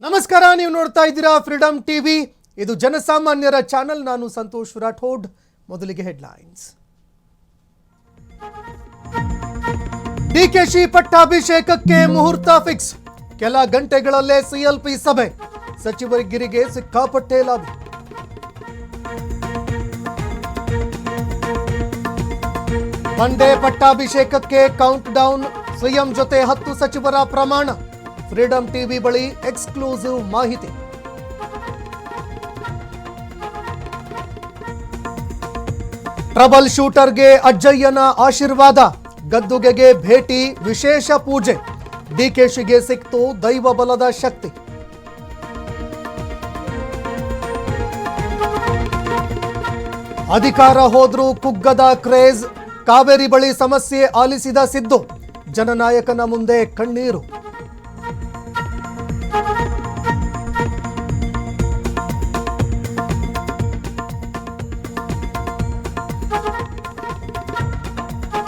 ನಮಸ್ಕಾರ, ನೀವು ನೋಡ್ತಾ ಇದ್ದೀರಾ ಫ್ರೀಡಮ್ ಟಿವಿ. ಇದು ಜನಸಾಮಾನ್ಯರ ಚಾನೆಲ್. ನಾನು ಸಂತೋಷ್ ರಾಠೋಡ್. ಮೊದಲಿಗೆ ಹೆಡ್ಲೈನ್ಸ್. ಡಿಕೆಶಿ ಪಟ್ಟಾಭಿಷೇಕಕ್ಕೆ ಮುಹೂರ್ತ ಫಿಕ್ಸ್. ಕೆಲ ಗಂಟೆಗಳಲ್ಲೇ ಸಿಎಲ್ಪಿ ಸಭೆ. ಸಚಿವರಿಗಿರಿಗೆ ಸಿಕ್ಕಾಪಟ್ಟೆ ಲಾಭಿ. ಮಂಡೇ ಪಟ್ಟಾಭಿಷೇಕಕ್ಕೆ ಕೌಂಟ್ ಡೌನ್. ಸಿಎಂ ಜೊತೆ 10 ಸಚಿವರ ಪ್ರಮಾಣ. ಫ್ರೀಡಮ್ ಟಿವಿ ಬಳಿ ಎಕ್ಸ್ಕ್ಲೂಸಿವ್ ಮಾಹಿತಿ. ಟ್ರಬಲ್ ಶೂಟರ್ಗೆ ಅಜ್ಜಯ್ಯನ ಆಶೀರ್ವಾದ. ಗದ್ದುಗೆಗೆ ಭೇಟಿ, ವಿಶೇಷ ಪೂಜೆ. ಡಿಕೆಶಿಗೆ ಸಿಕ್ತು ದೈವ ಬಲದ ಶಕ್ತಿ. ಅಧಿಕಾರ ಹೋದ್ರೂ ಕುಗ್ಗದ ಕ್ರೇಜ್. ಕಾವೇರಿ ಬಳಿ ಸಮಸ್ಯೆ ಆಲಿಸಿದ ಸಿದ್ದು. ಜನನಾಯಕನ ಮುಂದೆ ಕಣ್ಣೀರು.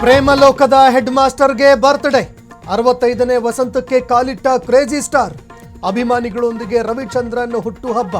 ಪ್ರೇಮಲೋಕದ ಹೆಡ್ ಮಾಸ್ಟರ್ಗೆ ಬರ್ತ್ಡೇ. 65ನೇ ವಸಂತಕ್ಕೆ ಕಾಲಿಟ್ಟ ಕ್ರೇಜಿ ಸ್ಟಾರ್. ಅಭಿಮಾನಿಗಳೊಂದಿಗೆ ರವಿಚಂದ್ರನ್ ಹುಟ್ಟುಹಬ್ಬ.